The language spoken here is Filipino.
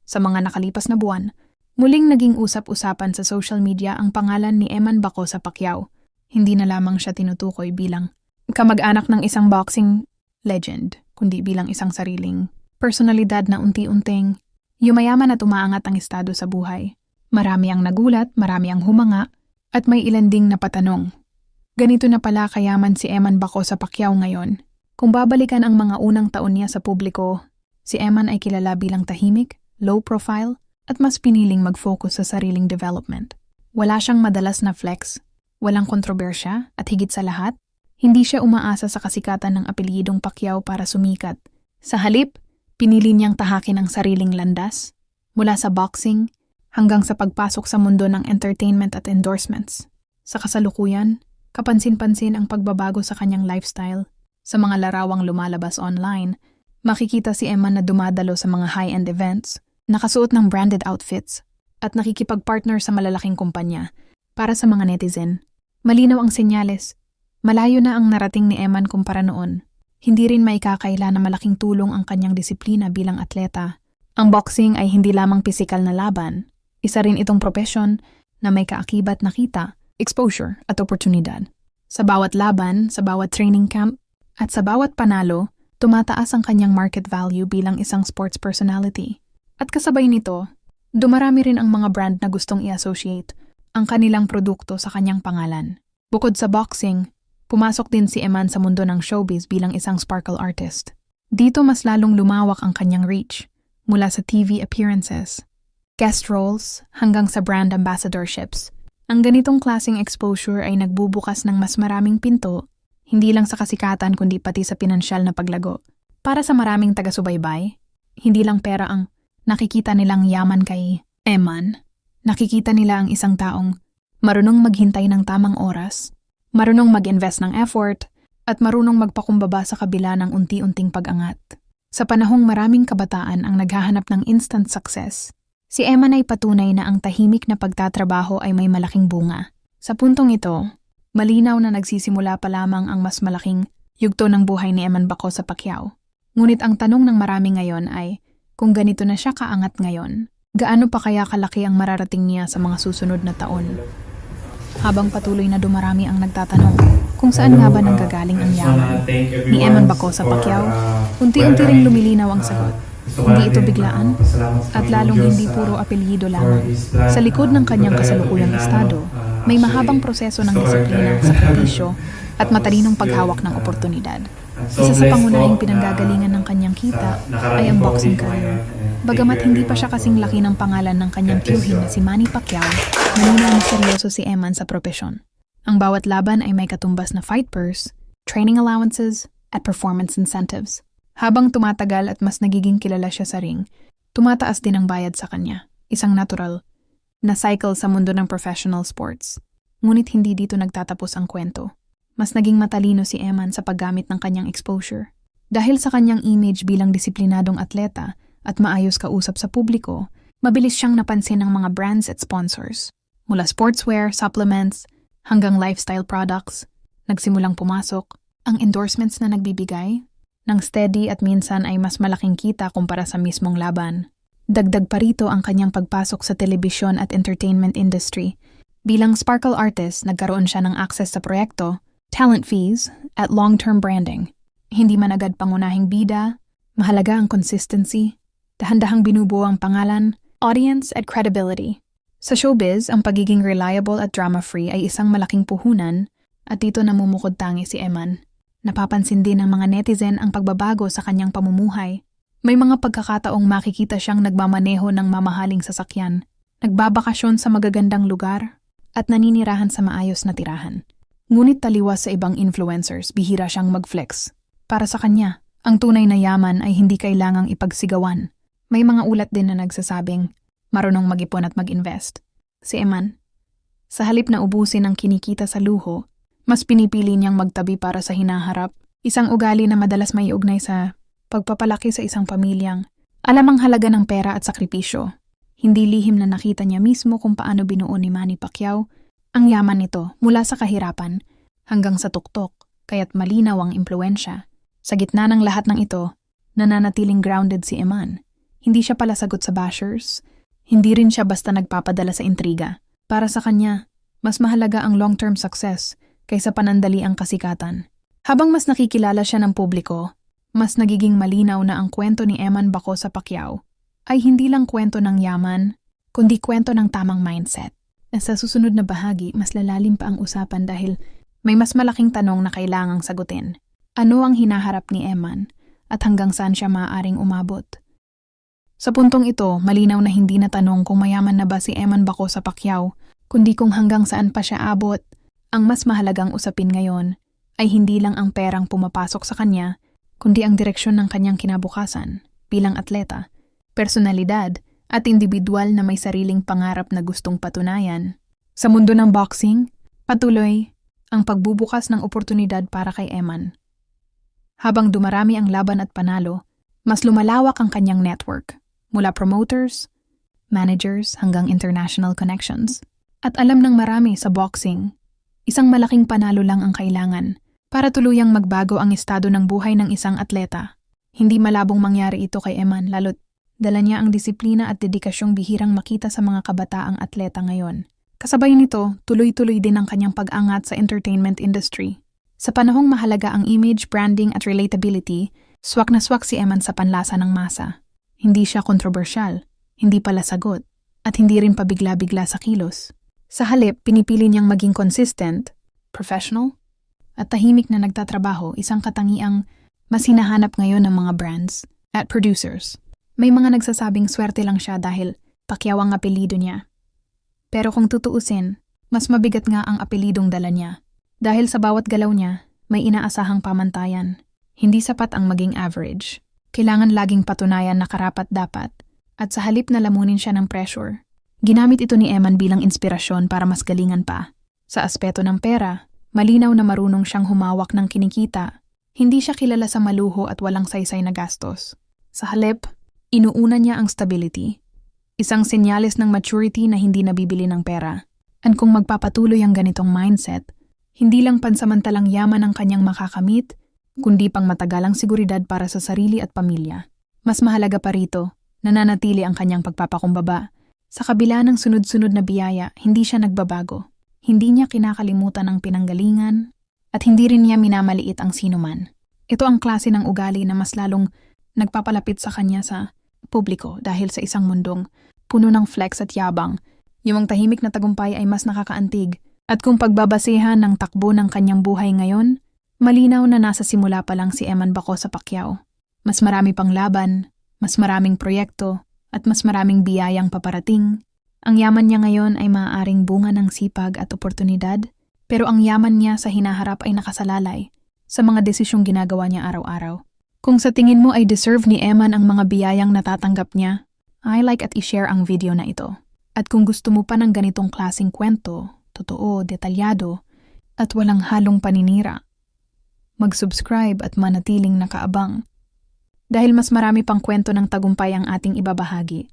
Sa mga nakalipas na buwan, muling naging usap-usapan sa social media ang pangalan ni Eman Bacosa Pacquiao. Hindi na lamang siya tinutukoy bilang kamag-anak ng isang boxing legend, kundi bilang isang sariling personalidad na unti-unting yumayaman at umaangat ang estado sa buhay. Marami ang nagulat, marami ang humanga, at may ilan ding napatanong. Ganito na pala kayaman si Eman Bacosa Pacquiao ngayon. Kung babalikan ang mga unang taon niya sa publiko, si Eman ay kilala bilang tahimik, low profile, at mas piniling mag-focus sa sariling development. Wala siyang madalas na flex, walang kontrobersya, at higit sa lahat, hindi siya umaasa sa kasikatan ng apelyidong Pacquiao para sumikat. Sa halip, pinili niyang tahakin ang sariling landas, mula sa boxing hanggang sa pagpasok sa mundo ng entertainment at endorsements. Sa kasalukuyan, kapansin-pansin ang pagbabago sa kanyang lifestyle. Sa mga larawang lumalabas online, makikita si Eman na dumadalo sa mga high-end events, nakasuot ng branded outfits, at nakikipag-partner sa malalaking kumpanya. Para sa mga netizen, malinaw ang senyales. Malayo na ang narating ni Eman kumpara noon. Hindi rin maikakaila na malaking tulong ang kanyang disiplina bilang atleta. Ang boxing ay hindi lamang pisikal na laban. Isa rin itong propesyon na may kaakibat na kita, exposure at oportunidad. Sa bawat laban, sa bawat training camp, at sa bawat panalo, tumataas ang kanyang market value bilang isang sports personality. At kasabay nito, dumarami rin ang mga brand na gustong i-associate ang kanilang produkto sa kanyang pangalan. Bukod sa boxing, pumasok din si Eman sa mundo ng showbiz bilang isang sparkle artist. Dito mas lalong lumawak ang kanyang reach, mula sa TV appearances, guest roles, hanggang sa brand ambassadorships. Ang ganitong klaseng exposure ay nagbubukas ng mas maraming pinto, hindi lang sa kasikatan kundi pati sa pinansyal na paglago. Para sa maraming taga-subaybay, hindi lang pera ang nakikita nilang yaman kay Eman. Nakikita nila ang isang taong marunong maghintay ng tamang oras, marunong mag-invest ng effort, at marunong magpakumbaba sa kabila ng unti-unting pag-angat. Sa panahong maraming kabataan ang naghahanap ng instant success, si Eman ay patunay na ang tahimik na pagtatrabaho ay may malaking bunga. Sa puntong ito, malinaw na nagsisimula pa lamang ang mas malaking yugto ng buhay ni Eman Bacosa Pacquiao. Ngunit ang tanong ng marami ngayon ay, kung ganito na siya kaangat ngayon, gaano pa kaya kalaki ang mararating niya sa mga susunod na taon? Habang patuloy na dumarami ang nagtatanong kung saan nga ba nanggagaling ang yaman ni Eman Bacosa Pacquiao, unti-unti ring lumilinaw ang sagot. Hindi ito biglaan at lalong hindi puro apelyido lamang. Sa likod ng kanyang kasalukuyang estado, may mahabang proseso ng disiplina, sakripisyo at matalinong paghawak ng oportunidad. Isa sa pangunahing pinanggagalingan ng kanyang kita ay ang boxing career. Bagamat hindi pa siya kasing laki ng pangalan ng kanyang tiyuhin na si Manny Pacquiao, malinaw na seryoso si Eman sa propesyon. Ang bawat laban ay may katumbas na fight purse, training allowances, at performance incentives. Habang tumatagal at mas nagiging kilala siya sa ring, tumataas din ang bayad sa kanya. Isang natural na cycle sa mundo ng professional sports. Ngunit hindi dito nagtatapos ang kwento. Mas naging matalino si Eman sa paggamit ng kanyang exposure. Dahil sa kanyang image bilang disiplinadong atleta at maayos kausap sa publiko, mabilis siyang napansin ng mga brands at sponsors. Mula sportswear, supplements, hanggang lifestyle products, nagsimulang pumasok ang endorsements na nagbibigay ng steady at minsan ay mas malaking kita kumpara sa mismong laban. Dagdag pa rito ang kanyang pagpasok sa telebisyon at entertainment industry. Bilang sparkle artist, nagkaroon siya ng access sa proyekto, talent fees, at long-term branding. Hindi man agad pangunahing bida, mahalaga ang consistency, dahan-dahang binubuo ang pangalan, audience, at credibility. Sa showbiz, ang pagiging reliable at drama-free ay isang malaking puhunan at dito namumukod tangi si Eman. Napapansin din ng mga netizen ang pagbabago sa kanyang pamumuhay. May mga pagkakataong makikita siyang nagmamaneho ng mamahaling sasakyan, nagbabakasyon sa magagandang lugar, at naninirahan sa maayos na tirahan. Ngunit taliwas sa ibang influencers, bihira siyang mag-flex. Para sa kanya, ang tunay na yaman ay hindi kailangang ipagsigawan. May mga ulat din na nagsasabing, marunong mag-ipon at mag-invest. Si Eman, sa halip na ubusin ang kinikita sa luho, mas pinipili niyang magtabi para sa hinaharap, isang ugali na madalas may ugnay sa pagpapalaki sa isang pamilyang alam ang halaga ng pera at sakripisyo. Hindi lihim na nakita niya mismo kung paano binuo ni Manny Pacquiao ang yaman nito mula sa kahirapan hanggang sa tuktok, kaya't malinaw ang impluensya. Sa gitna ng lahat ng ito, nananatiling grounded si Eman. Hindi siya pala sagot sa bashers. Hindi rin siya basta nagpapadala sa intriga. Para sa kanya, mas mahalaga ang long-term success kaysa panandali ang kasikatan. Habang mas nakikilala siya ng publiko, mas nagiging malinaw na ang kwento ni Eman Baco sa Pacquiao ay hindi lang kwento ng yaman, kundi kwento ng tamang mindset. Sa susunod na bahagi, mas lalalim pa ang usapan dahil may mas malaking tanong na kailangang sagutin. Ano ang hinaharap ni Eman at hanggang saan siya maaaring umabot? Sa puntong ito, malinaw na hindi na tanong kung mayaman na ba si Eman Baco sa Pacquiao, kundi kung hanggang saan pa siya abot. Ang mas mahalagang usapin ngayon ay hindi lang ang perang pumapasok sa kanya, kundi ang direksyon ng kanyang kinabukasan bilang atleta, personalidad at individual na may sariling pangarap na gustong patunayan. Sa mundo ng boxing, patuloy ang pagbubukas ng oportunidad para kay Eman. Habang dumarami ang laban at panalo, mas lumalawak ang kanyang network, mula promoters, managers hanggang international connections. At alam ng marami sa boxing, isang malaking panalo lang ang kailangan para tuluyang magbago ang estado ng buhay ng isang atleta. Hindi malabong mangyari ito kay Eman lalo't dala niya ang disiplina at dedikasyong bihirang makita sa mga kabataang atleta ngayon. Kasabay nito, tuloy-tuloy din ang kanyang pag-angat sa entertainment industry. Sa panahong mahalaga ang image, branding at relatability, swak na swak si Eman sa panlasa ng masa. Hindi siya kontrobersyal, hindi pala sagot, at hindi rin pabigla-bigla sa kilos. Sa halip, pinipili niyang maging consistent, professional, at tahimik na nagtatrabaho, isang katangiang mas hinahanap ngayon ng mga brands at producers. May mga nagsasabing swerte lang siya dahil Pacquiao ang apelido niya. Pero kung tutuusin, mas mabigat nga ang apelidong dala niya. Dahil sa bawat galaw niya, may inaasahang pamantayan. Hindi sapat ang maging average. Kailangan laging patunayan na karapat-dapat. At sa halip na lamunin siya ng pressure, ginamit ito ni Eman bilang inspirasyon para mas galingan pa. Sa aspeto ng pera, malinaw na marunong siyang humawak ng kinikita. Hindi siya kilala sa maluho at walang saysay na gastos. Sa halip, inuuna niya ang stability. Isang senyales ng maturity na hindi nabibili ng pera. At kung magpapatuloy ang ganitong mindset, hindi lang pansamantalang yaman ang kanyang makakamit, kundi pang matagalang seguridad para sa sarili at pamilya. Mas mahalaga pa rito, nananatili ang kanyang pagpapakumbaba. Sa kabila ng sunod-sunod na biyaya, hindi siya nagbabago. Hindi niya kinakalimutan ang pinanggalingan at hindi rin niya minamaliit ang sinuman. Ito ang klase ng ugali na mas lalong nagpapalapit sa kanya sa publiko dahil sa isang mundong puno ng flex at yabang. Yung tahimik na tagumpay ay mas nakakaantig at kung pagbabasehan ng takbo ng kanyang buhay ngayon, malinaw na nasa simula pa lang si Eman Baco sa Pacquiao. Mas marami pang laban, mas maraming proyekto, at mas maraming biyayang paparating. Ang yaman niya ngayon ay maaaring bunga ng sipag at oportunidad, pero ang yaman niya sa hinaharap ay nakasalalay sa mga desisyong ginagawa niya araw-araw. Kung sa tingin mo ay deserve ni Eman ang mga biyayang natatanggap niya, I like at i-share ang video na ito. At kung gusto mo pa ng ganitong klaseng kwento, totoo, detalyado, at walang halong paninira, mag-subscribe at manatiling nakaabang. Dahil mas marami pang kwento ng tagumpay ang ating ibabahagi,